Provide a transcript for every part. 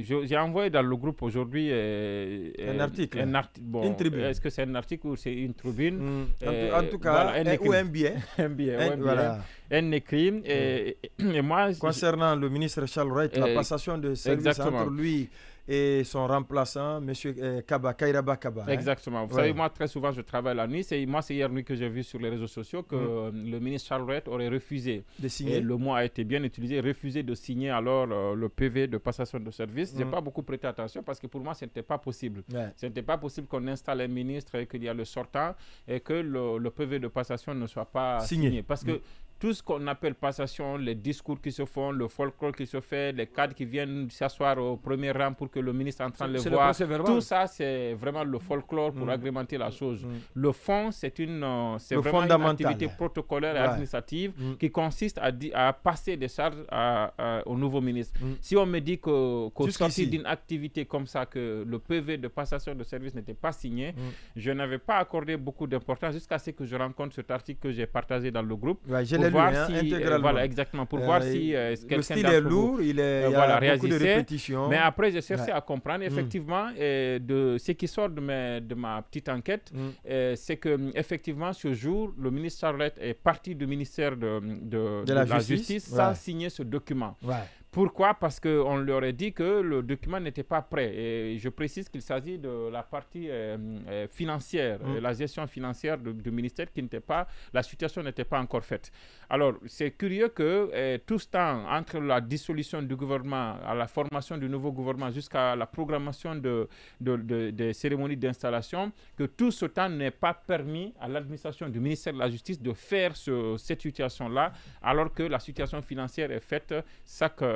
j'ai envoyé dans le groupe aujourd'hui un article. Bon, une tribune. Est-ce que c'est un article ou c'est une tribune? En tout cas, voilà, ou un billet. Voilà. Un écrit. Et moi, concernant le ministre Charles Wright, la passation de service entre lui et son remplaçant, M. Kairaba Kaba. Exactement. Vous savez, moi, très souvent, je travaille la nuit. C'est hier nuit que j'ai vu sur les réseaux sociaux que le ministre Charles Wright aurait refusé de signer. Et le mot a été bien utilisé, refusé de signer alors le PV de passation de service. Je n'ai pas beaucoup prêté attention parce que pour moi, ce n'était pas possible. Ce n'était pas possible qu'on installe un ministre et qu'il y a le sortant et que le PV de passation ne soit pas signé. Parce que tout ce qu'on appelle passation, les discours qui se font, le folklore qui se fait, les cadres qui viennent s'asseoir au premier rang pour que le ministre entre le voir, tout ça, c'est vraiment le folklore pour agrémenter la chose. Le fond, c'est vraiment une activité protocolaire et administrative qui consiste à passer des charges au nouveau ministre. Si on me dit qu'au sortir d'une activité comme ça, que le PV de passation de service n'était pas signé, je n'avais pas accordé beaucoup d'importance jusqu'à ce que je rencontre cet article que j'ai partagé dans le groupe. Pour voir si, voilà, exactement, pour voir si le style est lourd, il y a beaucoup de répétitions. Mais après, j'ai cherché à comprendre, effectivement, de ce qui sort de ma petite enquête, c'est que effectivement, ce jour, le ministre Charlotte est parti du ministère de la Justice sans signer ce document. Pourquoi? Parce qu'on leur a dit que le document n'était pas prêt. Et je précise qu'il s'agit de la partie financière, la gestion financière du ministère qui n'était pas, la situation n'était pas encore faite. Alors, c'est curieux que tout ce temps, entre la dissolution du gouvernement, à la formation du nouveau gouvernement, jusqu'à la programmation des cérémonies d'installation, que tout ce temps n'ait pas permis à l'administration du ministère de la Justice de faire cette situation-là, alors que la situation financière est faite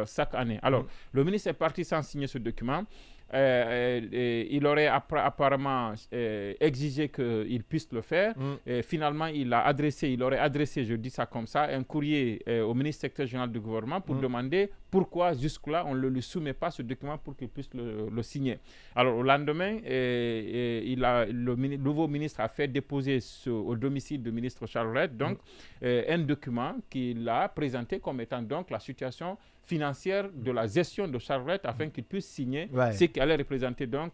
chaque année. Alors, le ministre est parti sans signer ce document. Il aurait apparemment exigé qu'il puisse le faire. Et finalement, il aurait adressé, je dis ça comme ça, un courrier au ministre secrétaire général du gouvernement pour demander pourquoi jusque-là on ne lui soumet pas ce document pour qu'il puisse le signer. Alors au lendemain, le nouveau ministre a fait déposer au domicile du ministre Charles Wright donc un document qu'il a présenté comme étant donc la situation financière de la gestion de Charles Wright afin qu'il puisse signer ce qui allait représenter donc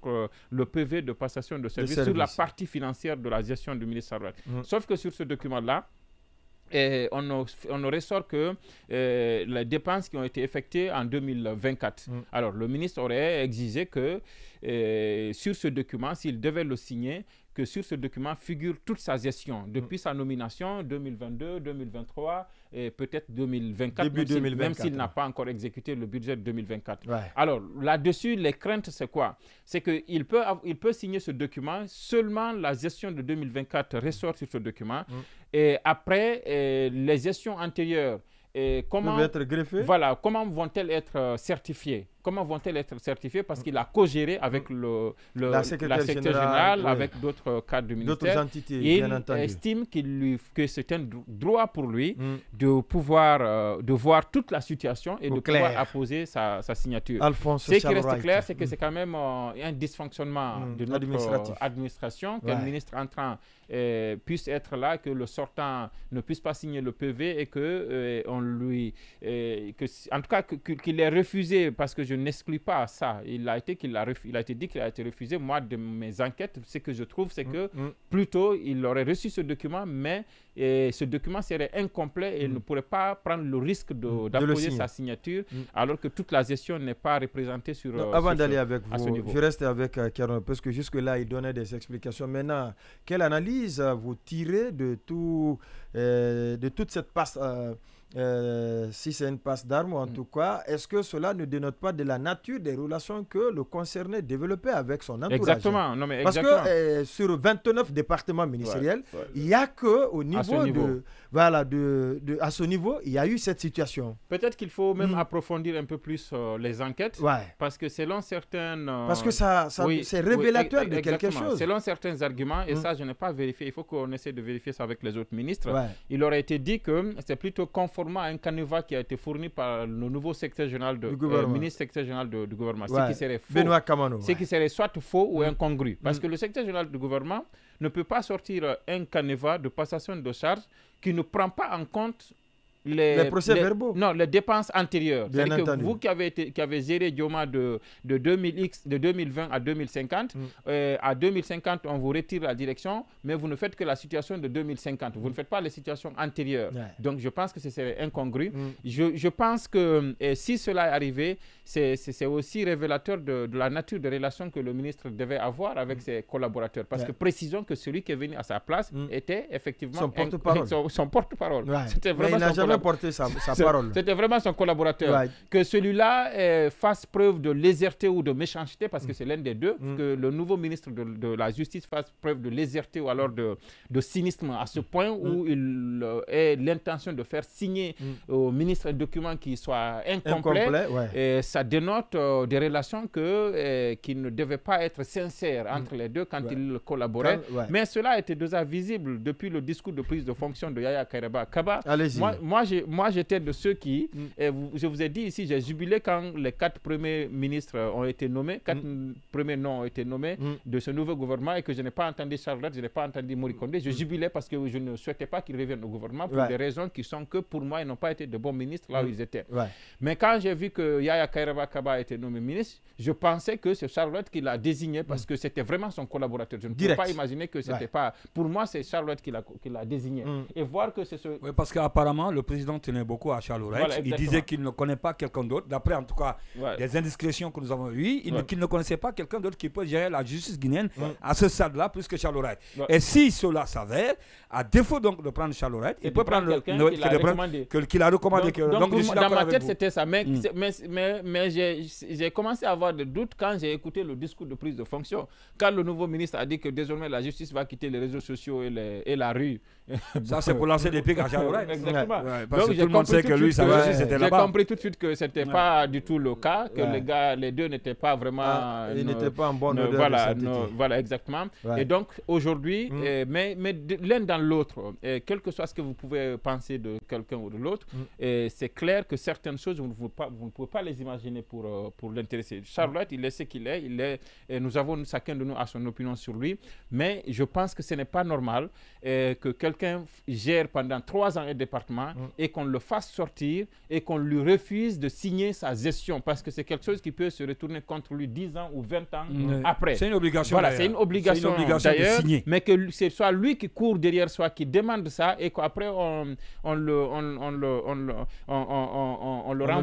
le PV de passation de service sur la partie financière de la gestion du ministre Charles Wright. Sauf que sur ce document-là, on ne ressort que les dépenses qui ont été effectuées en 2024. Alors, le ministre aurait exigé que sur ce document, s'il devait le signer, que sur ce document figure toute sa gestion, depuis sa nomination 2022, 2023 et peut-être 2024, même s'il n'a pas encore exécuté le budget de 2024. Alors, là-dessus, les craintes, c'est quoi? C'est qu'il peut signer ce document, seulement la gestion de 2024 ressort sur ce document, et après, les gestions antérieures, comment vont-elles être certifiées? Comment vont-elles être certifiées? Parce qu'il a co-géré avec la secrétaire générale, avec d'autres cadres du ministère. D'autres entités, bien entendu. Il estime que c'est un droit pour lui de voir toute la situation et de pouvoir apposer sa signature. Alphonse Ce qui reste clair, c'est que c'est quand même un dysfonctionnement de notre administration, qu'un ministre entrant puisse être là, que le sortant ne puisse pas signer le PV et en tout cas qu'il ait refusé, parce que je n'exclus pas ça. Il a été dit qu'il a été refusé. Moi, de mes enquêtes, ce que je trouve, c'est que plutôt il aurait reçu ce document, mais ce document serait incomplet et il ne pourrait pas prendre le risque d'apposer sa signature, alors que toute la gestion n'est pas représentée sur avant d'aller avec vous, je reste avec Keron, parce que jusque-là, il donnait des explications. Maintenant, quelle analyse vous tirez de toute cette passe, si c'est une passe d'armes en tout cas, est-ce que cela ne dénote pas de la nature des relations que le concerné développait avec son entourage? Exactement. Non, mais parce que sur 29 départements ministériels, il n'y a qu'au niveau à ce niveau, il y a eu cette situation. Peut-être qu'il faut même approfondir un peu plus les enquêtes, parce que selon certaines... parce que c'est révélateur de quelque chose. Selon certains arguments, et ça je n'ai pas vérifié, il faut qu'on essaie de vérifier ça avec les autres ministres, il aurait été dit que c'est plutôt conformément à un canevas qui a été fourni par le nouveau secrétaire général ministre secrétaire général du gouvernement, ce qui serait faux, Benoît Kamano, ce qui serait soit faux ou incongru, parce que le secrétaire général du gouvernement ne peut pas sortir un canevas de passation de charges qui ne prend pas en compte les procès-verbaux. Non, les dépenses antérieures. C'est-à-dire que vous qui avez géré Dioma de 2020 à 2050, à 2050, on vous retire la direction, mais vous ne faites que la situation de 2050. Vous ne faites pas les situations antérieures. Donc, je pense que c'est incongru. Je pense que si cela est arrivé, c'est aussi révélateur de la nature de relations que le ministre devait avoir avec ses collaborateurs. Parce que précisons que celui qui est venu à sa place était effectivement son porte-parole. Mais il n'a jamais porté sa parole. C'était vraiment son collaborateur. Que celui-là fasse preuve de légèreté ou de méchanceté, parce que c'est l'un des deux, que le nouveau ministre de la Justice fasse preuve de légèreté ou alors de cynisme à ce point où il ait l'intention de faire signer au ministre un document qui soit incomplet. Et ça dénote des relations qui ne devaient pas être sincères entre les deux quand ils collaboraient. Mais cela était déjà visible depuis le discours de prise de fonction de Yaya Kairaba Kaba. Moi, j'étais de ceux qui, je vous ai dit ici, j'ai jubilé quand les 4 premiers ministres ont été nommés, 4 premiers noms ont été nommés de ce nouveau gouvernement et que je n'ai pas entendu Charlotte, je n'ai pas entendu Mori Kondé. Je jubilais parce que je ne souhaitais pas qu'ils reviennent au gouvernement pour des raisons qui sont que pour moi, ils n'ont pas été de bons ministres là où ils étaient. Mais quand j'ai vu que Yaya Kairaba Kaba a été nommé ministre, je pensais que c'est Charlotte qui l'a désigné parce que c'était vraiment son collaborateur. Je ne peux pas imaginer que c'était pas... Pour moi, c'est Charlotte qui l'a désigné. Et voir que c'est ce... Oui, parce qu'apparemment, le président tenait beaucoup à Charlotte. Il disait qu'il ne connaît pas quelqu'un d'autre. D'après, en tout cas, des indiscrétions que nous avons eues, qu'il ne connaissait pas quelqu'un d'autre qui peut gérer la justice guinéenne à ce stade-là, plus que Charlotte. Et si cela s'avère, à défaut donc de prendre Charlotte, il peut prendre quelqu'un qu'il a recommandé. Donc dans ma tête, c'était ça. Mais j'ai commencé à avoir des doutes quand j'ai écouté le discours de prise de fonction. Quand le nouveau ministre a dit que désormais la justice va quitter les réseaux sociaux et la rue. Ça, c'est pour lancer des pics à Charlotte. Exactement. Parce que tout le monde sait que lui, sa justice était là-bas. J'ai compris tout de suite que ce n'était pas du tout le cas, que les deux n'étaient pas vraiment... ils n'étaient pas en bonne odeur. Voilà, exactement. Et donc, aujourd'hui, mais l'un dans l'autre, quel que soit ce que vous pouvez penser de quelqu'un ou de l'autre, c'est clair que certaines choses, vous ne pouvez pas les imaginer pour l'intéresser. Charlotte, il est ce qu'il est, et nous avons chacun de nous a son opinion sur lui, mais je pense que ce n'est pas normal que quelqu'un gère pendant 3 ans un département et qu'on le fasse sortir et qu'on lui refuse de signer sa gestion, parce que c'est quelque chose qui peut se retourner contre lui 10 ans ou 20 ans après. C'est une obligation. Voilà, c'est une obligation d'ailleurs, de signer. mais que ce soit lui qui court derrière soi, qui demande ça, et qu'après on ne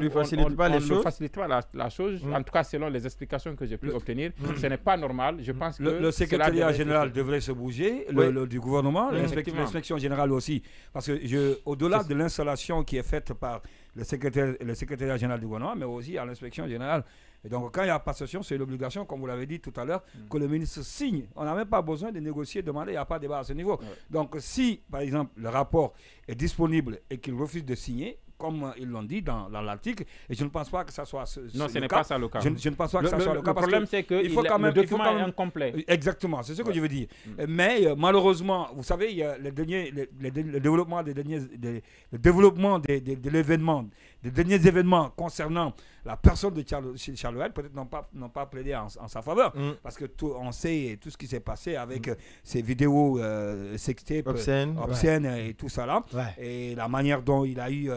facilite pas la chose, en tout cas selon les explications que j'ai pu obtenir. Ce n'est pas normal. Je pense que le secrétariat général devrait se bouger, du gouvernement, l'inspection générale aussi, parce que au-delà de l'installation qui est faite par le secrétariat général du gouvernement, mais aussi à l'inspection générale. Et donc, quand il y a passation, c'est l'obligation, comme vous l'avez dit tout à l'heure, que le ministre signe. On n'a même pas besoin de négocier, demander, il n'y a pas de débat à ce niveau. Donc, si, par exemple, le rapport est disponible et qu'il refuse de signer, comme ils l'ont dit dans l'article, et je ne pense pas que ça soit non, ce n'est pas ça le cas. Je ne pense pas que ça soit le cas. Le problème, c'est que le document est incomplet. Exactement, c'est ce que je veux dire. Mais malheureusement, vous savez, il y a le développement de l'événement, des derniers événements concernant la personne de Charlotte, peut-être n'ont pas plaidé en sa faveur, parce que on sait tout ce qui s'est passé avec ces vidéos sextapes, obscènes et tout ça là, et la manière dont il a eu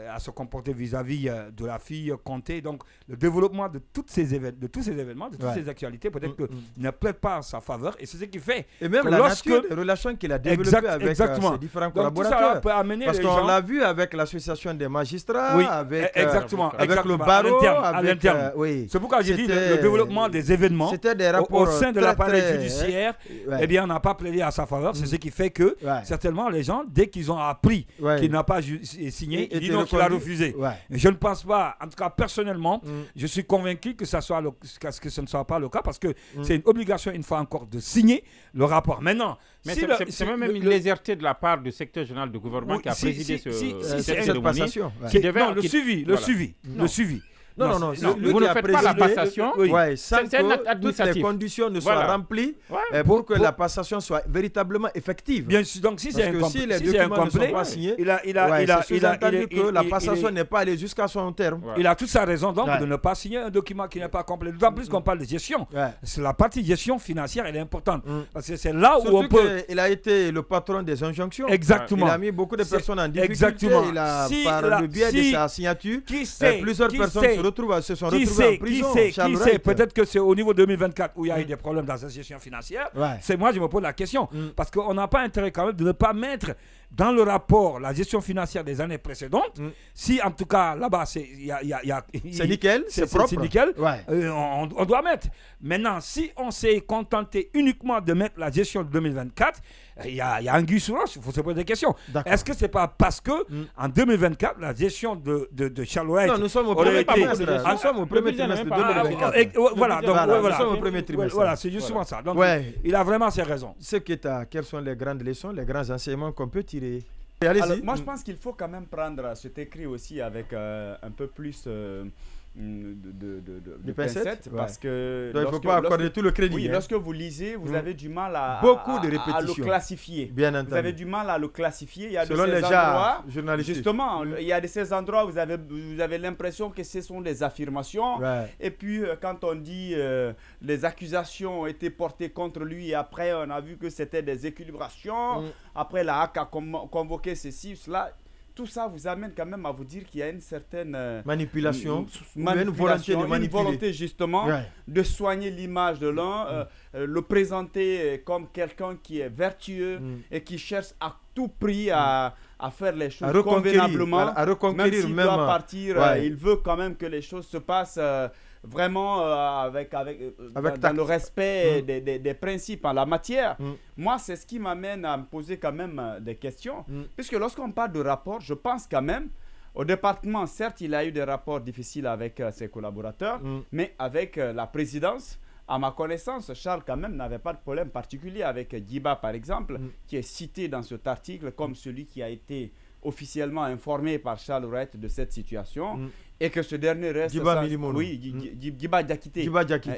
à se comporter vis-à-vis de la fille Conté. Donc le développement de tous ces événements, de toutes ces actualités, peut-être que ne plaide pas en sa faveur, et c'est ce qui fait. Et même la nature des relations qu'il a développées avec ses différents collaborateurs. Parce qu'on l'a vu avec l'association des magistrats, avec le barreau, à l'interne. C'est pourquoi j'ai dit le développement des événements au sein de l'appareil judiciaire, eh bien, on n'a pas plaidé à sa faveur. C'est ce qui fait que certainement les gens, dès qu'ils ont appris qu'il n'a pas signé, ils disent non, qu'il a refusé. Je ne pense pas, en tout cas personnellement, je suis convaincu que ce ne soit pas le cas, parce que c'est une obligation, une fois encore, de signer le rapport. Maintenant, mais c'est même une légèreté de la part du secrétaire général du gouvernement qui a présidé cette passation. Non, le suivi. Non, vous ne faites pas la passation. Sans que toutes les conditions ne soient remplies pour que la passation soit véritablement effective. Bien sûr, donc si c'est un si les documents ne sont pas signés, il a entendu que la passation n'est pas allée jusqu'à son terme. Il a toute sa raison donc de ne pas signer un document qui n'est pas complet. D'autant plus qu'on parle de gestion. C'est la partie gestion financière, elle est importante. Parce que c'est là où on peut... Il a été le patron des injonctions. Exactement. Il a mis beaucoup de personnes en difficulté. Il a, par le biais de sa signature, plusieurs personnes se sont retrouvées en prison. Qui sait, peut-être que c'est au niveau 2024 où il y a eu des problèmes dans la gestion financière. C'est moi, je me pose la question. Parce qu'on n'a pas intérêt quand même de ne pas mettre dans le rapport la gestion financière des années précédentes. Si en tout cas là-bas, c'est nickel, c'est propre. C'est nickel, on doit mettre. Maintenant, si on s'est contenté uniquement de mettre la gestion de 2024, il y a anguille sous roche, il faut se poser des questions. Est-ce que c'est pas parce que en 2024, la gestion de Charles Wright... Non, nous sommes au premier trimestre. Nous sommes au premier trimestre de 2024. Voilà, nous sommes au premier trimestre. Voilà, c'est justement ça. Donc, il a vraiment ses raisons. Quelles sont les grandes leçons, les grands enseignements qu'on peut tirer? Alors, moi, je pense qu'il faut quand même prendre cet écrit aussi avec un peu plus... de pincettes, parce que il ne faut pas accorder tout le crédit. Oui, lorsque vous lisez, vous avez du mal à le classifier. Bien entendu. Vous avez du mal à le classifier. Il y a selon les endroits, journalistes. Justement, il y a de ces endroits où vous avez l'impression que ce sont des affirmations. Et puis, quand on dit les accusations ont été portées contre lui, et après, on a vu que c'était des équilibrations. Après, la HAC a convoqué ceci, cela. Tout ça vous amène quand même à vous dire qu'il y a une certaine manipulation, une volonté justement de soigner l'image de l'un, le présenter comme quelqu'un qui est vertueux et qui cherche à tout prix à faire les choses convenablement. À reconquérir, même s'il doit partir, il veut quand même que les choses se passent vraiment dans le respect des principes en la matière. Moi, c'est ce qui m'amène à me poser quand même des questions. Puisque lorsqu'on parle de rapport, je pense quand même, au département, certes, il a eu des rapports difficiles avec ses collaborateurs, mais avec la présidence, à ma connaissance, Charles quand même n'avait pas de problème particulier avec Djiba, par exemple, qui est cité dans cet article comme celui qui a été officiellement informé par Charles Wright de cette situation. Et que ce dernier reste Djiba Diakité,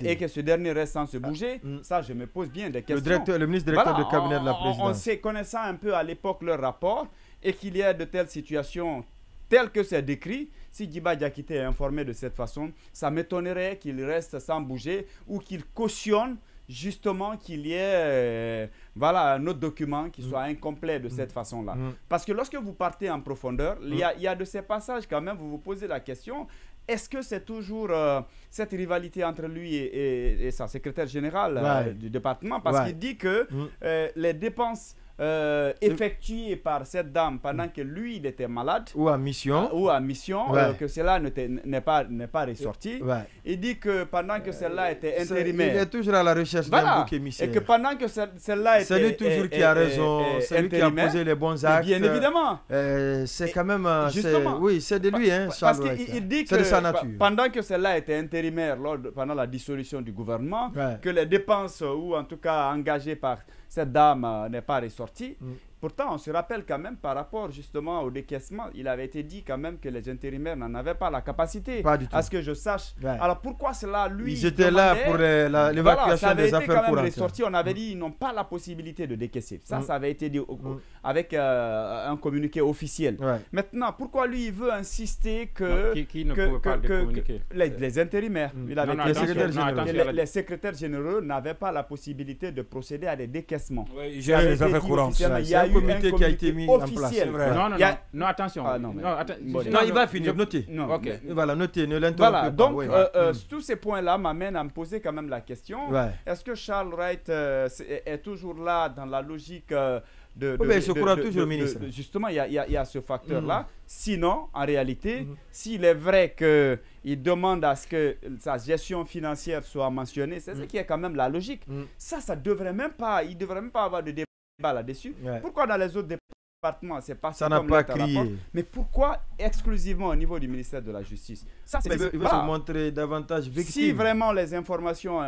et que ce dernier reste sans se bouger, ça je me pose bien des questions. Le ministre directeur de cabinet de la présidence. On connaissant un peu à l'époque leur rapport et qu'il y a de telles situations telles que c'est décrit, si Djiba Diakité est informé de cette façon, ça m'étonnerait qu'il reste sans bouger ou qu'il cautionne justement qu'il y ait un autre document qui soit incomplet de cette façon-là. Parce que lorsque vous partez en profondeur, il y a de ces passages quand même, vous vous posez la question, est-ce que c'est toujours cette rivalité entre lui et sa secrétaire générale du département? Parce qu'il dit que les dépenses effectuées par cette dame pendant que lui il était malade ou à mission, que cela n'est pas ressorti. Il dit que pendant que celle-là était intérimaire, il est toujours à la recherche d'un bouc émissaire. Et que pendant que celle-là était, c'est lui toujours qui a raison, c'est lui qui a posé les bons actes. Bien évidemment. C'est quand même, justement, c'est de lui, parce qu'il dit que de sa nature. Pendant que celle-là était intérimaire pendant la dissolution du gouvernement, que les dépenses ou en tout cas engagées par cette dame n'est pas ressortie. Pourtant, on se rappelle quand même par rapport justement au décaissement, il avait été dit quand même que les intérimaires n'en avaient pas la capacité, à ce que je sache. Alors pourquoi cela, lui, ils étaient là pour l'évacuation des affaires courantes. Ressorti, on avait dit qu'ils n'ont pas la possibilité de décaisser. Ça avait été dit avec un communiqué officiel. Maintenant, pourquoi lui, il veut insister que les intérimaires, les secrétaires généraux n'avaient pas la possibilité de procéder à des décaissements. Gérer les affaires courantes. Il y a eu un communiqué qui a été mis en place. Non, attention. Non, il va finir. Notez. Voilà, notez, ne l'interrompez pas. Donc, tous ces points-là m'amènent à me poser quand même la question. Est-ce que Charles Wright est toujours là dans la logique je crois toujours ministre. Justement, il y a ce facteur-là. Sinon, en réalité, s'il est vrai qu'il demande à ce que sa gestion financière soit mentionnée, c'est ce qui est quand même la logique. Ça devrait même pas, il ne devrait même pas avoir de débat là-dessus. Pourquoi dans les autres département, c'est pas ça n'a pas crié. Mais pourquoi exclusivement au niveau du ministère de la Justice? Ça, il veut se montrer davantage victime. Si vraiment les informations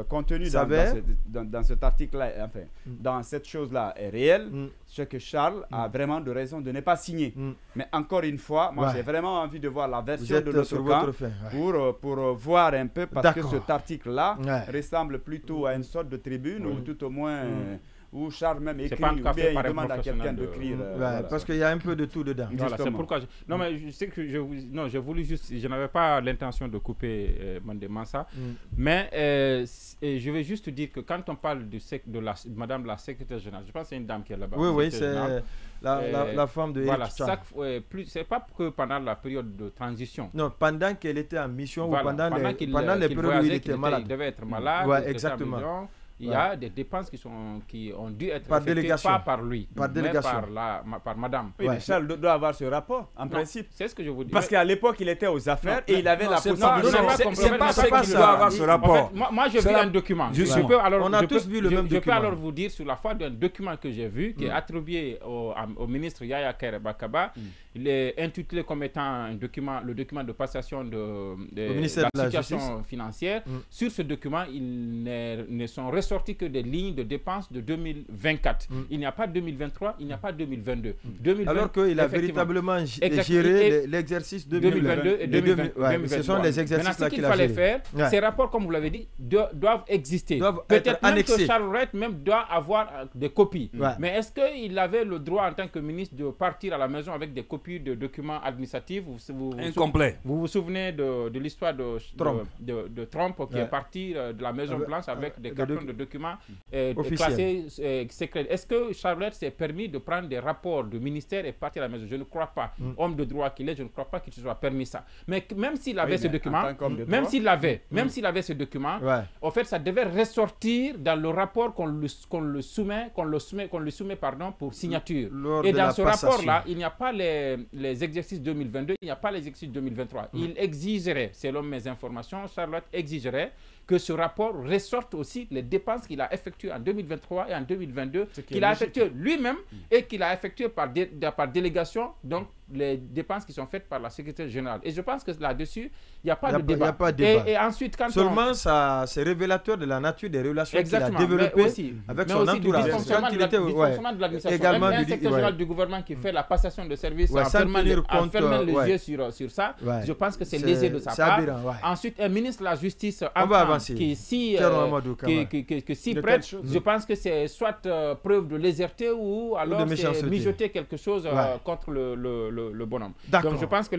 contenues dans cet article-là, enfin, dans cette chose-là est réelle, c'est que Charles a vraiment de raison de ne pas signer. Mais encore une fois, moi j'ai vraiment envie de voir la version de l'autre camp pour voir un peu, parce que cet article-là ressemble plutôt à une sorte de tribune, ou tout au moins... où Charles même écrit, ou bien il demande à quelqu'un d'écrire. Parce qu'il y a un peu de tout dedans. Voilà, c'est pourquoi... Non, mais je sais que j'ai voulu juste... Je n'avais pas l'intention de couper Mandé Mansa, mais je vais juste dire que quand on parle de Madame la secrétaire générale, je pense que c'est une dame qui est là-bas. Oui, c'est la femme de Voilà, c'est pas que pendant la période de transition. Non, pendant qu'elle était en mission, ou pendant les périodes où il était malade. Il devait être malade. Oui, exactement. Il y a des dépenses qui ont dû être effectuées pas par lui, mais par madame. Oui, mais Charles doit avoir ce rapport, en principe. C'est ce que je vous dis. Parce qu'à l'époque, il était aux affaires et il avait la possibilité. C'est pas ça qu'il doit avoir ce rapport. Moi, j'ai vu un document. On a tous vu le même document. Je peux alors vous dire sur la foi d'un document que j'ai vu, qui est attribué au ministre Yaya Bakaba. Il est intitulé comme étant le document de passation de la situation financière. Sur ce document, il ne sont ressortis que des lignes de dépenses de 2024. Il n'y a pas 2023, il n'y a pas 2022. Alors qu'il a véritablement géré l'exercice 2022 et 2023. Ce sont les exercices là qu'il a gérés. Maintenant, ce qu'il fallait faire, ces rapports, comme vous l'avez dit, doivent exister. Peut-être même que Charles Ret même doit avoir des copies. Mais est-ce qu'il avait le droit en tant que ministre de partir à la maison avec des copies de documents administratifs? Incomplets. Vous vous souvenez de l'histoire de Trump qui est parti de la Maison Blanche avec des cartons de documents classés secrets. Est-ce que Charlotte s'est permis de prendre des rapports du ministère et partir à la maison? Je ne crois pas. Homme de droit qu'il est, je ne crois pas qu'il se soit permis ça. Mais même s'il avait ce document, même s'il avait ce document, en fait, ça devait ressortir dans le rapport qu'on lui soumet pour signature. Et dans ce rapport-là, il n'y a pas les exercices 2022, il n'y a pas les exercices 2023. Il exigerait, selon mes informations, Charlotte exigerait que ce rapport ressorte aussi les dépenses qu'il a effectuées en 2023 et en 2022, qu'il a effectuées lui-même et qu'il a effectuées par délégation, donc les dépenses qui sont faites par la secrétaire générale. Et je pense que là-dessus, il n'y a pas de débat. Il n'y a pas de débat. Et ensuite, seulement, c'est révélateur de la nature des relations qu'il a développées avec son entourage. Du fonctionnement de l'administration. Également un secrétaire général du gouvernement qui fait la passation de services en fermant les yeux sur ça. Je pense que c'est lésé de sa part. Ensuite, un ministre de la Justice qui s'y prête, je pense que c'est soit preuve de légèreté ou alors c'est mijoter quelque chose contre le bonhomme. Donc je pense que